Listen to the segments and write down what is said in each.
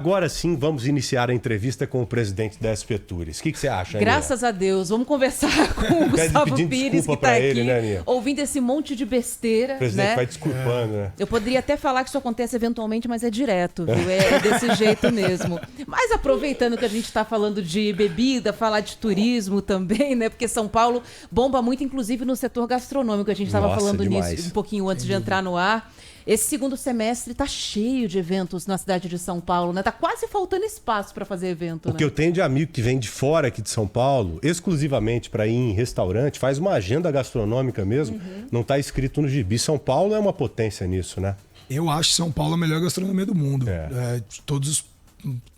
Agora sim, vamos iniciar a entrevista com o presidente da SP Tours. O que você acha, Aninha? Graças a Deus. Vamos conversar com o Gustavo Pires, que está aqui, né, ouvindo esse monte de besteira. O presidente né? vai desculpando, né? Eu poderia até falar que isso acontece eventualmente, mas é direto, viu? É desse jeito mesmo. Mas aproveitando que a gente está falando de bebida, falar de turismo também, né? Porque São Paulo bomba muito, inclusive no setor gastronômico. A gente estava falando nisso um pouquinho antes de entrar no ar. Esse segundo semestre tá cheio de eventos na cidade de São Paulo, né? Tá quase faltando espaço para fazer evento, né? O que eu tenho de amigo que vem de fora aqui de São Paulo, exclusivamente para ir em restaurante, faz uma agenda gastronômica mesmo, não tá escrito no gibi. São Paulo é uma potência nisso, né? Eu acho São Paulo a melhor gastronomia do mundo. De todos os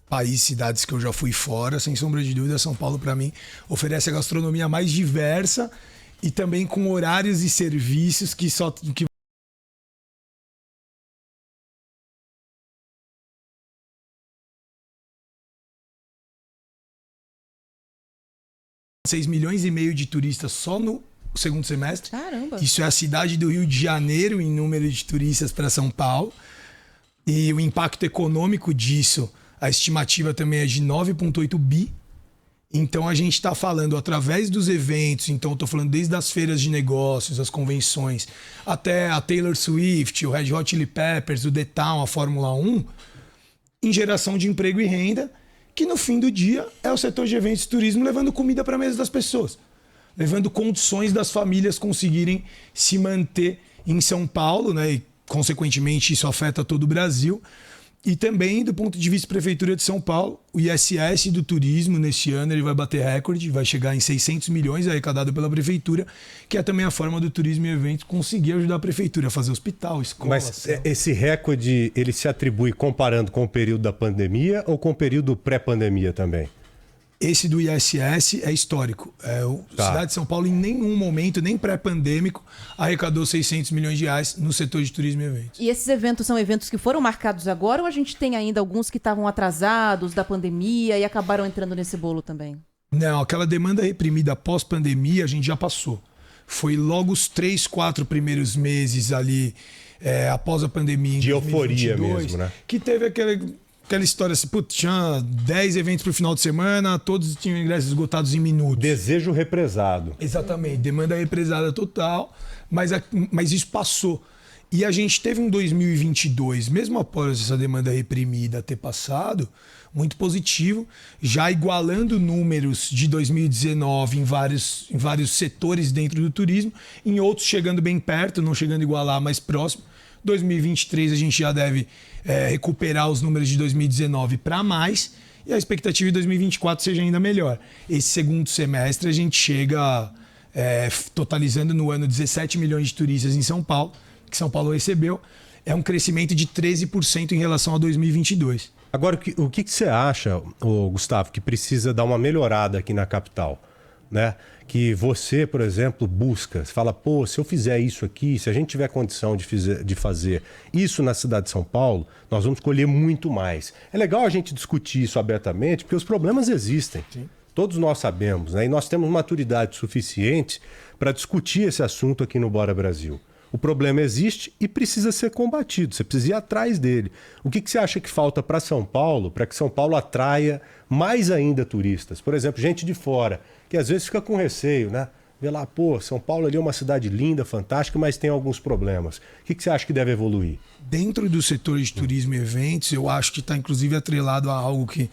países, cidades que eu já fui fora, sem sombra de dúvida, São Paulo, para mim, oferece a gastronomia mais diversa e também com horários e serviços que só... 6,5 milhões de turistas só no segundo semestre. Caramba! Isso é a cidade do Rio de Janeiro em número de turistas para São Paulo. E o impacto econômico disso, a estimativa também é de 9,8 bi. Então a gente está falando através dos eventos, então estou falando desde as feiras de negócios, as convenções, até a Taylor Swift, o Red Hot Chili Peppers, o The Town, a Fórmula 1, em geração de emprego e renda, que no fim do dia é o setor de eventos e turismo levando comida para a mesa das pessoas, levando condições das famílias conseguirem se manter em São Paulo, né? E consequentemente isso afeta todo o Brasil. E também do ponto de vista da Prefeitura de São Paulo, o ISS do turismo neste ano ele vai bater recorde, vai chegar em 600 milhões arrecadado pela Prefeitura, que é também a forma do turismo e eventos conseguir ajudar a Prefeitura a fazer hospital, escola. Mas esse recorde ele se atribui comparando com o período da pandemia ou com o período pré-pandemia também? Esse do ISS é histórico. A cidade de São Paulo, em nenhum momento, nem pré-pandêmico, arrecadou 600 milhões de reais no setor de turismo e eventos. E esses eventos são eventos que foram marcados agora ou a gente tem ainda alguns que estavam atrasados da pandemia e acabaram entrando nesse bolo também? Não, aquela demanda reprimida pós-pandemia a gente já passou. Foi logo os 3, 4 primeiros meses ali, após a pandemia, em de 2022, euforia mesmo, né? Que teve aquela história assim, putz, tinha 10 eventos pro final de semana, todos tinham ingressos esgotados em minutos. Desejo represado. Exatamente, demanda represada total, mas isso passou. E a gente teve um 2022, mesmo após essa demanda reprimida ter passado, muito positivo, já igualando números de 2019 em vários setores dentro do turismo, em outros chegando bem perto, não chegando a igualar, mas próximo. 2023 a gente já deve recuperar os números de 2019 para mais e a expectativa de 2024 seja ainda melhor. Esse segundo semestre a gente chega totalizando no ano 17 milhões de turistas em São Paulo, que São Paulo recebeu. É um crescimento de 13% em relação a 2022. Agora, o que você acha, Gustavo, que precisa dar uma melhorada aqui na capital? Né? Que você, por exemplo, busca, você fala, pô, se eu fizer isso aqui, se a gente tiver condição de fazer isso na cidade de São Paulo, nós vamos colher muito mais. É legal a gente discutir isso abertamente, porque os problemas existem. Sim. Todos nós sabemos, né? E nós temos maturidade suficiente para discutir esse assunto aqui no Bora Brasil. O problema existe e precisa ser combatido, você precisa ir atrás dele. O que você acha que falta para São Paulo, para que São Paulo atraia mais ainda turistas? Por exemplo, gente de fora, que às vezes fica com receio, né? Vê lá, pô, São Paulo ali é uma cidade linda, fantástica, mas tem alguns problemas. O que você acha que deve evoluir? Dentro do setor de turismo e eventos, eu acho que está inclusive atrelado a algo que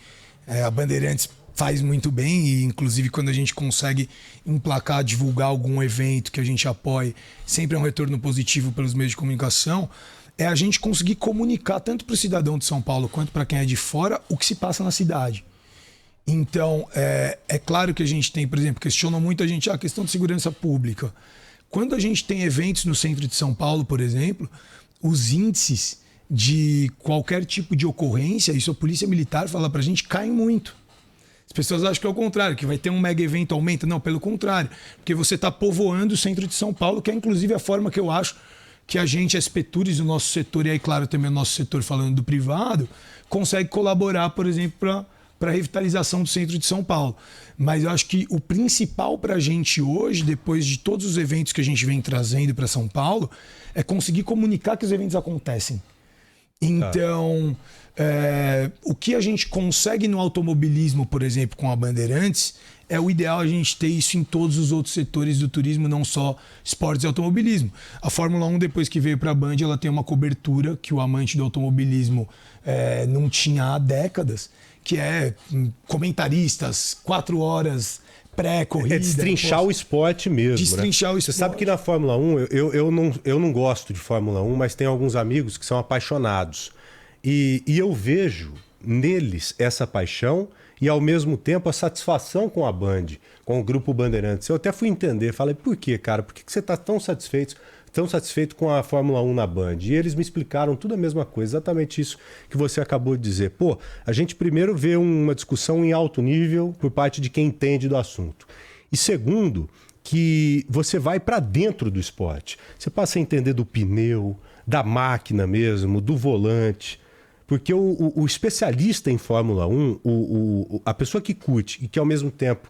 a Bandeirantes faz muito bem, e inclusive quando a gente consegue emplacar, divulgar algum evento que a gente apoie, sempre é um retorno positivo pelos meios de comunicação, é a gente conseguir comunicar tanto para o cidadão de São Paulo quanto para quem é de fora o que se passa na cidade. Então, é claro que a gente tem, por exemplo, questionam muito a gente a questão de segurança pública. Quando a gente tem eventos no centro de São Paulo, por exemplo, os índices de qualquer tipo de ocorrência, isso a Polícia Militar fala para a gente, caem muito. As pessoas acham que é o contrário, que vai ter um mega evento, aumenta. Não, pelo contrário. Porque você está povoando o centro de São Paulo, que é inclusive a forma que eu acho que a gente, a SP Tours, o nosso setor, e aí, claro, também o nosso setor falando do privado, consegue colaborar, por exemplo, para a revitalização do centro de São Paulo. Mas eu acho que o principal para a gente hoje, depois de todos os eventos que a gente vem trazendo para São Paulo, é conseguir comunicar que os eventos acontecem. Então, o que a gente consegue no automobilismo, por exemplo, com a Bandeirantes, é o ideal a gente ter isso em todos os outros setores do turismo, não só esportes e automobilismo. A Fórmula 1, depois que veio para a Band, ela tem uma cobertura que o amante do automobilismo não tinha há décadas, que é comentaristas, 4 horas pré-corrida. É destrinchar o esporte mesmo. Destrinchar, né? O esporte. Você sabe que na Fórmula 1, eu não gosto de Fórmula 1, mas tem alguns amigos que são apaixonados. E eu vejo neles essa paixão e, ao mesmo tempo, a satisfação com a Band, com o Grupo Bandeirantes. Eu até fui entender, falei, por quê, cara? Por que você está tão satisfeito com a Fórmula 1 na Band? E eles me explicaram tudo a mesma coisa, exatamente isso que você acabou de dizer. Pô, a gente primeiro vê uma discussão em alto nível por parte de quem entende do assunto. E segundo, que você vai para dentro do esporte. Você passa a entender do pneu, da máquina mesmo, do volante. Porque o especialista em Fórmula 1, a pessoa que curte e que ao mesmo tempo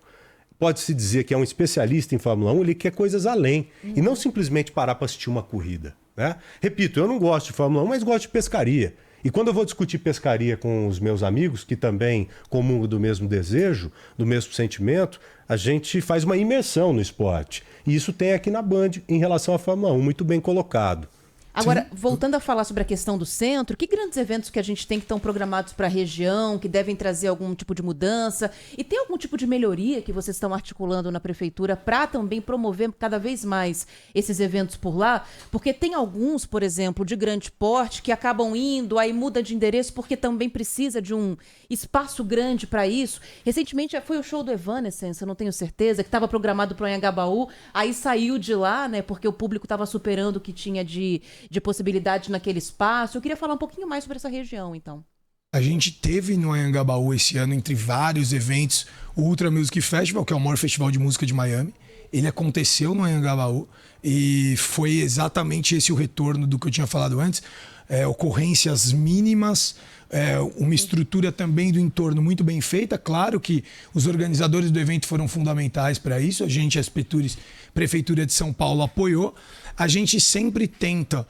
pode-se dizer que é um especialista em Fórmula 1, ele quer coisas além. E não simplesmente parar para assistir uma corrida, né? Repito, eu não gosto de Fórmula 1, mas gosto de pescaria. E quando eu vou discutir pescaria com os meus amigos, que também comungam do mesmo desejo, do mesmo sentimento, a gente faz uma imersão no esporte. E isso tem aqui na Band em relação à Fórmula 1, muito bem colocado. Agora, voltando a falar sobre a questão do centro, que grandes eventos que a gente tem que estão programados para a região, que devem trazer algum tipo de mudança? E tem algum tipo de melhoria que vocês estão articulando na prefeitura para também promover cada vez mais esses eventos por lá? Porque tem alguns, por exemplo, de grande porte que acabam indo, aí muda de endereço porque também precisa de um espaço grande para isso. Recentemente foi o show do Evanescence, eu não tenho certeza, que estava programado para o Anhangabaú, aí saiu de lá, né, porque o público estava superando o que tinha de possibilidade naquele espaço. Eu queria falar um pouquinho mais sobre essa região, então. A gente teve no Anhangabaú esse ano, entre vários eventos, o Ultra Music Festival, que é o maior festival de música de Miami. Ele aconteceu no Anhangabaú e foi exatamente esse o retorno do que eu tinha falado antes. Ocorrências mínimas, uma estrutura também do entorno muito bem feita. Claro que os organizadores do evento foram fundamentais para isso. A gente, as Prefeitura de São Paulo, apoiou. A gente sempre tenta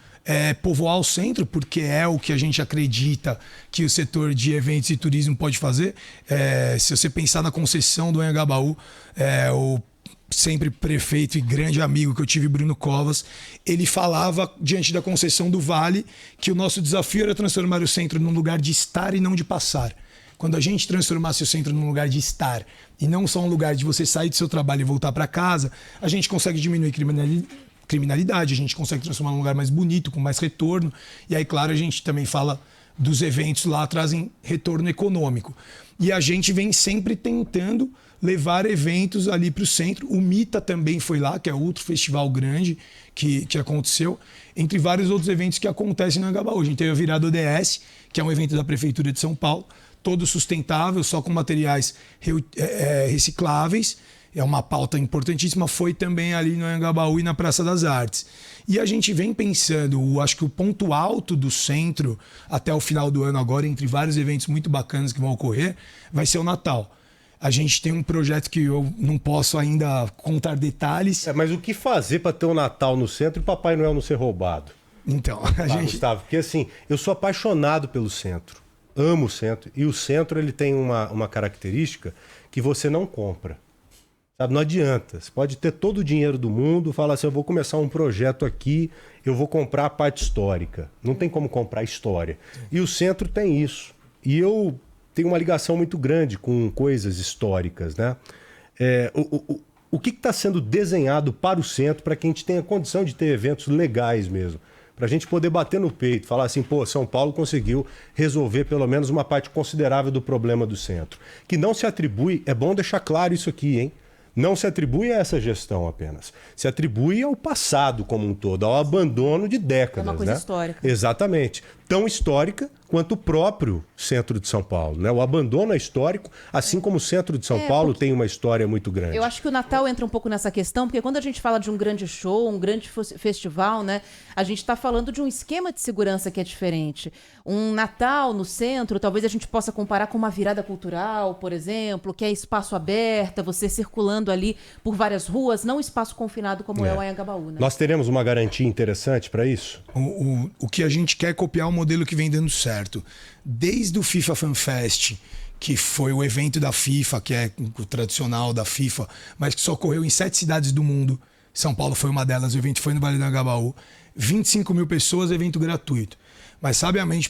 povoar o centro, porque é o que a gente acredita que o setor de eventos e turismo pode fazer. Se você pensar na concessão do Anhangabaú, o sempre prefeito e grande amigo que eu tive, Bruno Covas, ele falava, diante da concessão do Vale, que o nosso desafio era transformar o centro num lugar de estar e não de passar. Quando a gente transformasse o centro num lugar de estar e não só um lugar de você sair do seu trabalho e voltar para casa, a gente consegue diminuir criminalidade, a gente consegue transformar num lugar mais bonito, com mais retorno. E aí, claro, a gente também fala dos eventos lá, trazem retorno econômico. E a gente vem sempre tentando levar eventos ali para o centro. O Mita também foi lá, que é outro festival grande que aconteceu, entre vários outros eventos que acontecem no Anhangabaú. A gente teve a Virada ODS, que é um evento da Prefeitura de São Paulo, todo sustentável, só com materiais recicláveis. É uma pauta importantíssima, foi também ali no Anhangabaú e na Praça das Artes. E a gente vem pensando, acho que o ponto alto do centro, até o final do ano agora, entre vários eventos muito bacanas que vão ocorrer, vai ser o Natal. A gente tem um projeto que eu não posso ainda contar detalhes. Mas o que fazer para ter o Natal no centro e Papai Noel não ser roubado? Então, Gustavo, porque assim, eu sou apaixonado pelo centro. Amo o centro. E o centro ele tem uma característica que você não compra. Sabe? Não adianta. Você pode ter todo o dinheiro do mundo, falar assim, eu vou começar um projeto aqui, eu vou comprar a parte histórica. Não tem como comprar história. E o centro tem isso. E eu tenho uma ligação muito grande com coisas históricas, né? O que está sendo desenhado para o centro para que a gente tenha condição de ter eventos legais mesmo? Para a gente poder bater no peito, falar assim, pô, São Paulo conseguiu resolver pelo menos uma parte considerável do problema do centro. Que não se atribui, é bom deixar claro isso aqui, hein? Não se atribui a essa gestão apenas. Se atribui ao passado como um todo, ao abandono de décadas. É uma coisa né? histórica. Exatamente. Tão histórica quanto o próprio centro de São Paulo. Né? O abandono é histórico, assim como o centro de São Paulo tem uma história muito grande. Eu acho que o Natal entra um pouco nessa questão, porque quando a gente fala de um grande show, um grande festival, né, a gente está falando de um esquema de segurança que é diferente. Um Natal no centro, talvez a gente possa comparar com uma virada cultural, por exemplo, que é espaço aberto, você circulando ali por várias ruas, não espaço confinado como é o Anhangabaú. Né? Nós teremos uma garantia interessante para isso? O que a gente quer copiar o modelo que vem dando certo. Desde o FIFA Fan Fest, que foi o evento da FIFA, que é o tradicional da FIFA, mas que só ocorreu em 7 cidades do mundo. São Paulo foi uma delas, o evento foi no Vale do Anhangabaú. 25 mil pessoas, evento gratuito. Mas, sabiamente,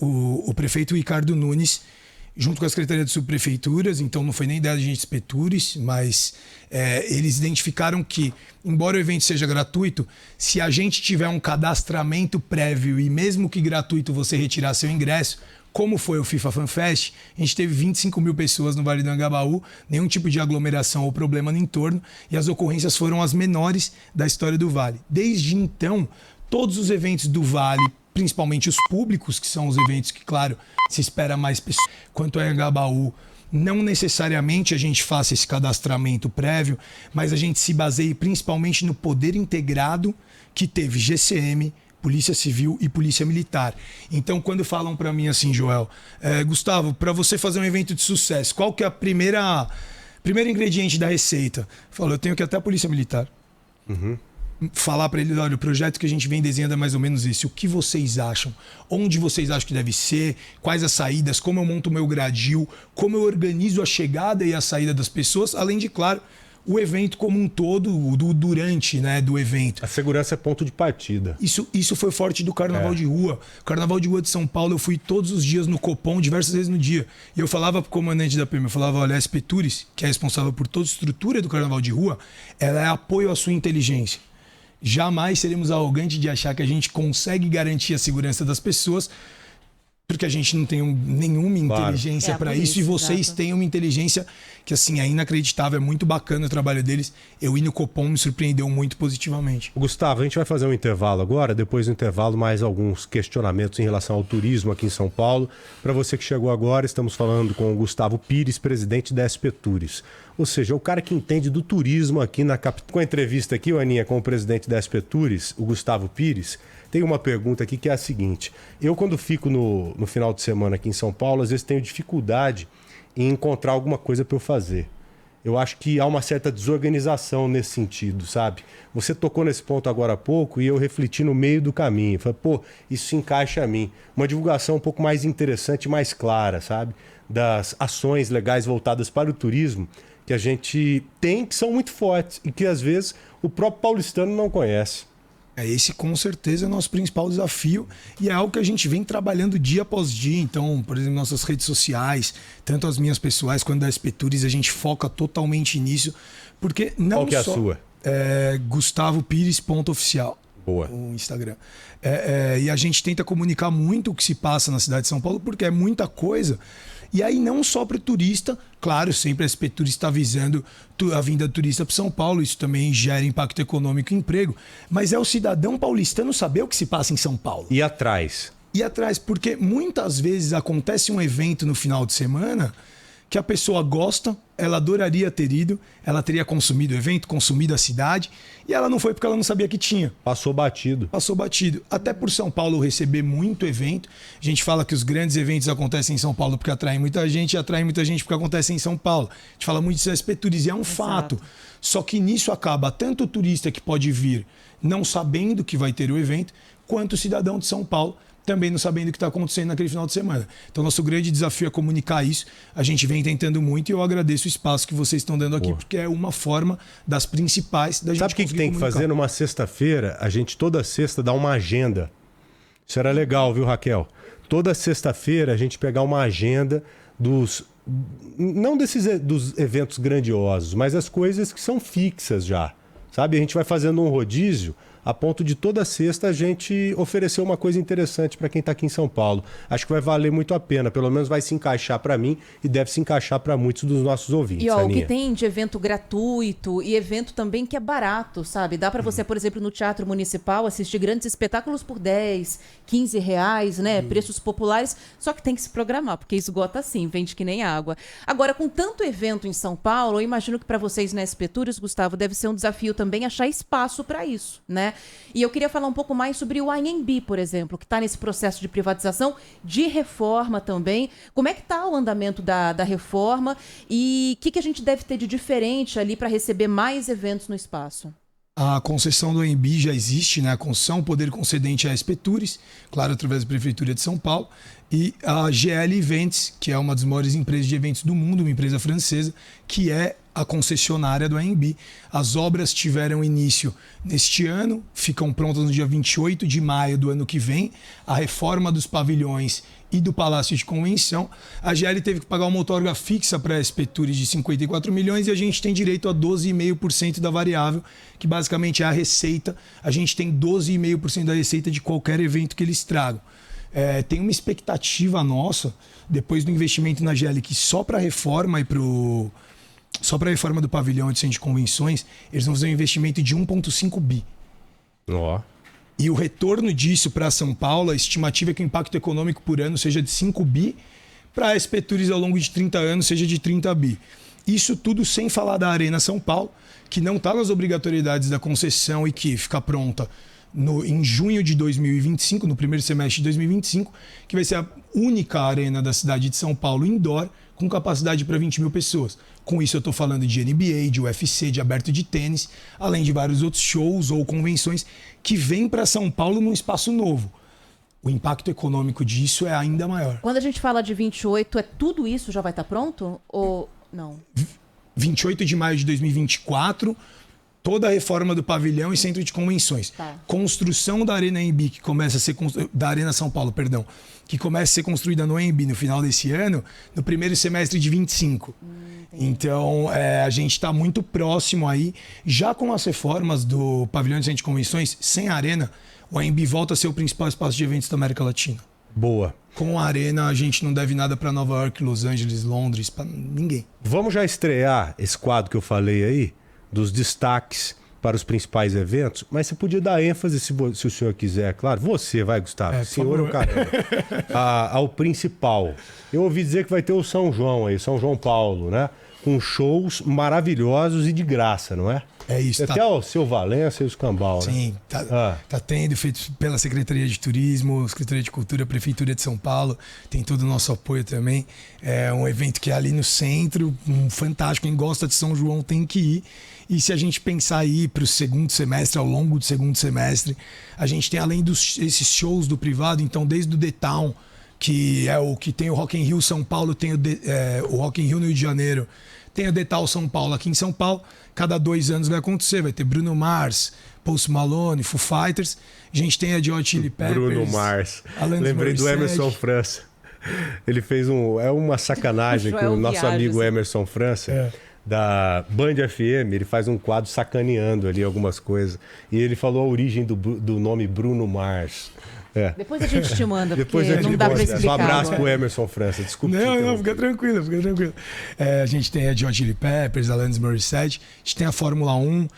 o prefeito Ricardo Nunes, junto com a Secretaria de Subprefeituras, então não foi nem ideia de gente Petures, mas eles identificaram que, embora o evento seja gratuito, se a gente tiver um cadastramento prévio e mesmo que gratuito você retirar seu ingresso, como foi o FIFA Fan Fest, a gente teve 25 mil pessoas no Vale do Anhangabaú, nenhum tipo de aglomeração ou problema no entorno, e as ocorrências foram as menores da história do Vale. Desde então, todos os eventos do Vale, principalmente os públicos, que são os eventos que, claro, se espera mais pessoas, quanto ao Anhangabaú, não necessariamente a gente faça esse cadastramento prévio, mas a gente se baseia principalmente no poder integrado que teve GCM, Polícia Civil e Polícia Militar. Então, quando falam para mim assim, Joel, Gustavo, para você fazer um evento de sucesso, qual que é a primeiro ingrediente da receita? Eu falo, eu tenho que ir até a Polícia Militar. Falar para eles, olha, o projeto que a gente vem desenhando é mais ou menos esse. O que vocês acham? Onde vocês acham que deve ser? Quais as saídas? Como eu monto o meu gradil? Como eu organizo a chegada e a saída das pessoas? Além de, claro, o evento como um todo, durante, né, do evento. A segurança é ponto de partida. Isso foi forte do Carnaval de Rua. O Carnaval de Rua de São Paulo, eu fui todos os dias no Copom, diversas vezes no dia. E eu falava pro comandante da PM, eu falava, olha, a Petures, que é responsável por toda a estrutura do Carnaval de Rua, ela é apoio à sua inteligência. Jamais seremos arrogantes de achar que a gente consegue garantir a segurança das pessoas, porque a gente não tem nenhuma inteligência para isso, e vocês têm uma inteligência que, assim, é inacreditável, é muito bacana o trabalho deles. Eu ir no Copom me surpreendeu muito positivamente. Gustavo, a gente vai fazer um intervalo agora, depois do intervalo mais alguns questionamentos em relação ao turismo aqui em São Paulo. Para você que chegou agora, estamos falando com o Gustavo Pires, presidente da Petures. Ou seja, o cara que entende do turismo aqui na capital. Com a entrevista aqui, Aninha, com o presidente da Petures, o Gustavo Pires, tem uma pergunta aqui que é a seguinte. Eu, quando fico no final de semana aqui em São Paulo, às vezes tenho dificuldade em encontrar alguma coisa para eu fazer. Eu acho que há uma certa desorganização nesse sentido, sabe? Você tocou nesse ponto agora há pouco e eu refleti no meio do caminho. Falei, pô, isso se encaixa a mim. Uma divulgação um pouco mais interessante, mais clara, sabe? Das ações legais voltadas para o turismo que a gente tem, que são muito fortes e que às vezes o próprio paulistano não conhece. Esse com certeza é o nosso principal desafio e é algo que a gente vem trabalhando dia após dia. Então, por exemplo, nossas redes sociais, tanto as minhas pessoais quanto das Petures, a gente foca totalmente nisso, porque não Qual que é a sua? GustavoPires.oficial. Boa. O Instagram. E a gente tenta comunicar muito o que se passa na cidade de São Paulo, porque é muita coisa. E aí não só para o turista, claro, sempre a Petures está visando a vinda do turista para São Paulo, isso também gera impacto econômico e emprego, mas é o cidadão paulistano saber o que se passa em São Paulo. E atrás? E atrás, porque muitas vezes acontece um evento no final de semana que a pessoa gosta, ela adoraria ter ido, ela teria consumido o evento, consumido a cidade, e ela não foi porque ela não sabia que tinha. Passou batido. Passou batido. Até por São Paulo receber muito evento. A gente fala que os grandes eventos acontecem em São Paulo porque atraem muita gente, e atraem muita gente porque acontecem em São Paulo. A gente fala muito das Petures e é um fato. Só que nisso acaba tanto o turista que pode vir não sabendo que vai ter o evento, quanto o cidadão de São Paulo também não sabendo o que está acontecendo naquele final de semana. Então, nosso grande desafio é comunicar isso. A gente vem tentando muito e eu agradeço o espaço que vocês estão dando aqui, porque é uma forma das principais da gente. Sabe o que tem que fazer numa sexta-feira? A gente toda sexta dá uma agenda. Isso era legal, viu, Raquel? Toda sexta-feira a gente pegar uma agenda dos... Não dos eventos grandiosos, mas as coisas que são fixas já. Sabe? A gente vai fazendo um rodízio a ponto de toda sexta a gente oferecer uma coisa interessante para quem está aqui em São Paulo. Acho que vai valer muito a pena, pelo menos vai se encaixar para mim e deve se encaixar para muitos dos nossos ouvintes. E ó, o que tem de evento gratuito e evento também que é barato, sabe? Dá para você, por exemplo, no Teatro Municipal assistir grandes espetáculos por 10, 15 reais, né? Preços populares, só que tem que se programar, porque esgota assim, vende que nem água. Agora, com tanto evento em São Paulo, eu imagino que para vocês na Petures, Gustavo, deve ser um desafio também achar espaço para isso, né? E eu queria falar um pouco mais sobre o Anhembi, por exemplo, que está nesse processo de privatização, de reforma também. Como é que está o andamento da reforma e o que a gente deve ter de diferente ali para receber mais eventos no espaço? A concessão do AMB já existe, né? A concessão, o poder concedente é a SP Tours, claro, através da Prefeitura de São Paulo, e a GL Events, que é uma das maiores empresas de eventos do mundo, uma empresa francesa, que é a concessionária do AMB. As obras tiveram início neste ano, ficam prontas no dia 28 de maio do ano que vem. A reforma dos pavilhões e do Palácio de Convenção. A GL teve que pagar uma outorga fixa para a SP Tours de 54 milhões e a gente tem direito a 12,5% da variável, que basicamente é a receita. A gente tem 12,5% da receita de qualquer evento que eles tragam. Tem uma expectativa nossa, depois do investimento na GL, que só para a reforma e só para a reforma do pavilhão e do centro de convenções, eles vão fazer um investimento de 1,5 bi. Ó. E o retorno disso para São Paulo, a estimativa é que o impacto econômico por ano seja de 5 bi, para a SP Tours ao longo de 30 anos seja de 30 bi. Isso tudo sem falar da Arena São Paulo, que não está nas obrigatoriedades da concessão e que fica pronta em junho de 2025, no primeiro semestre de 2025, que vai ser a única arena da cidade de São Paulo indoor com capacidade para 20 mil pessoas. Com isso eu estou falando de NBA, de UFC, de aberto de tênis, além de vários outros shows ou convenções que vêm para São Paulo num espaço novo. O impacto econômico disso é ainda maior. Quando a gente fala de 28, tudo isso já vai estar pronto? Ou não? 28 de maio de 2024, toda a reforma do pavilhão e centro de convenções. Tá. Construção da Arena AMB, que começa a ser da Arena São Paulo, perdão, que começa a ser construída no AMB no final desse ano, no primeiro semestre de 25. Então, a gente está muito próximo aí, já com as reformas do pavilhão de centro de convenções, sem a Arena, o AMB volta a ser o principal espaço de eventos da América Latina. Boa. Com a Arena, a gente não deve nada para Nova York, Los Angeles, Londres, para ninguém. Vamos já estrear esse quadro que eu falei aí, dos destaques para os principais eventos, mas você podia dar ênfase, se o senhor quiser, claro. Você vai, Gustavo, senhor ou caramba, ao principal. Eu ouvi dizer que vai ter o São João aí, São João Paulo, né? Com shows maravilhosos e de graça, não é? É isso. Até o Seu Valença e o Escambau, né? Sim, tá tendo, feito pela Secretaria de Turismo, Secretaria de Cultura, Prefeitura de São Paulo, tem todo o nosso apoio também. É um evento que é ali no centro, fantástico, quem gosta de São João tem que ir. E se a gente pensar aí para o segundo semestre, ao longo do segundo semestre, a gente tem além desses shows do privado, então desde o The Town, que é o que tem o Rock in Rio São Paulo, tem o Rock in Rio no Rio de Janeiro, tem o The Town São Paulo aqui em São Paulo, cada 2 anos vai acontecer, vai ter Bruno Mars, Post Malone, Foo Fighters, a gente tem a Red Hot Chili Peppers. Bruno Mars, Alanis lembrei do Emerson França. Ele fez uma sacanagem com o nosso amigo Emerson França. Da Band FM, ele faz um quadro sacaneando ali algumas coisas. E ele falou a origem do nome Bruno Mars. Depois a gente te manda, Depois porque não dá pra explicar. Um abraço pro Emerson França, desculpa. Não, fica tranquilo. A gente tem a Red Hot Chili Peppers, a Alanis Morissette, a gente tem a Fórmula 1,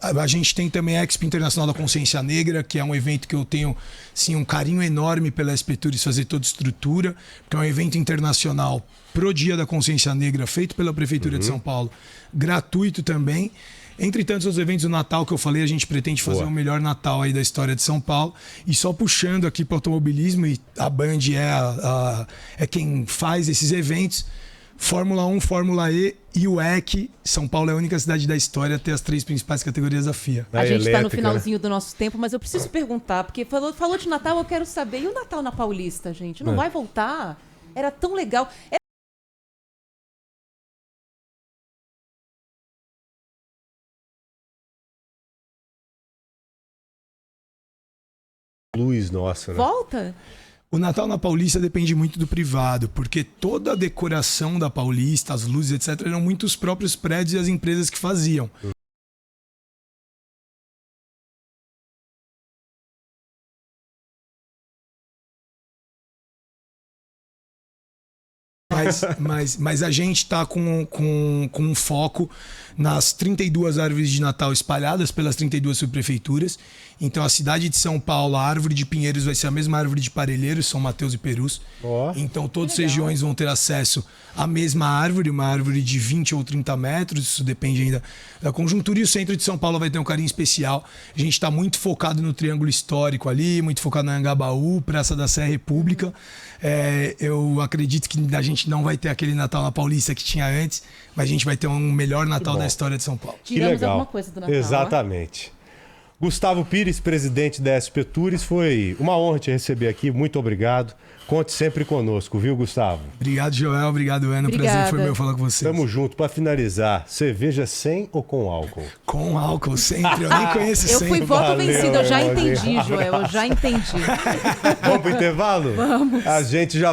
a gente tem também a Expo Internacional da Consciência Negra, que é um evento que eu tenho sim, um carinho enorme pela SP Tours fazer toda a estrutura, porque é um evento internacional pro Dia da Consciência Negra, feito pela Prefeitura de São Paulo, gratuito também. Entre tantos os eventos do Natal que eu falei, a gente pretende fazer o melhor Natal aí da história de São Paulo. E só puxando aqui para o automobilismo, e a Band é quem faz esses eventos, Fórmula 1, Fórmula E e o EC. São Paulo é a única cidade da história a ter as 3 principais categorias da FIA. A gente está no finalzinho do nosso tempo, mas eu preciso perguntar, porque falou de Natal, eu quero saber. E o Natal na Paulista, gente? Não vai voltar? Era tão legal. Luz nossa, né? Volta? O Natal na Paulista depende muito do privado, porque toda a decoração da Paulista, as luzes, etc., eram muito os próprios prédios e as empresas que faziam. Mas a gente está com um foco nas 32 árvores de Natal espalhadas pelas 32 subprefeituras. Então a cidade de São Paulo, a árvore de Pinheiros vai ser a mesma árvore de Parelheiros, São Mateus e Perus. Ó. Então todas as regiões vão ter acesso à mesma árvore, uma árvore de 20 ou 30 metros, isso depende ainda da conjuntura. E o centro de São Paulo vai ter um carinho especial. A gente está muito focado no Triângulo Histórico ali, muito focado na Anhangabaú, Praça da Sé, República. Eu acredito que a gente não vai ter aquele Natal na Paulista que tinha antes, mas a gente vai ter um melhor Natal da história de São Paulo. Tiramos legal. alguma coisa do Natal. Exatamente. Gustavo Pires, presidente da SP Tours, foi uma honra te receber aqui. Muito obrigado. Conte sempre conosco, viu, Gustavo? Obrigado, Joel. Obrigado, Ana. Obrigada. Prazer foi meu falar com vocês. Tamo junto. Para finalizar, cerveja sem ou com álcool? Com álcool, sempre. Eu nem conheço Eu sempre. fui voto Valeu, vencido, eu já Elodinho. entendi, Joel, eu já entendi. Vamos pro intervalo? Vamos. A gente já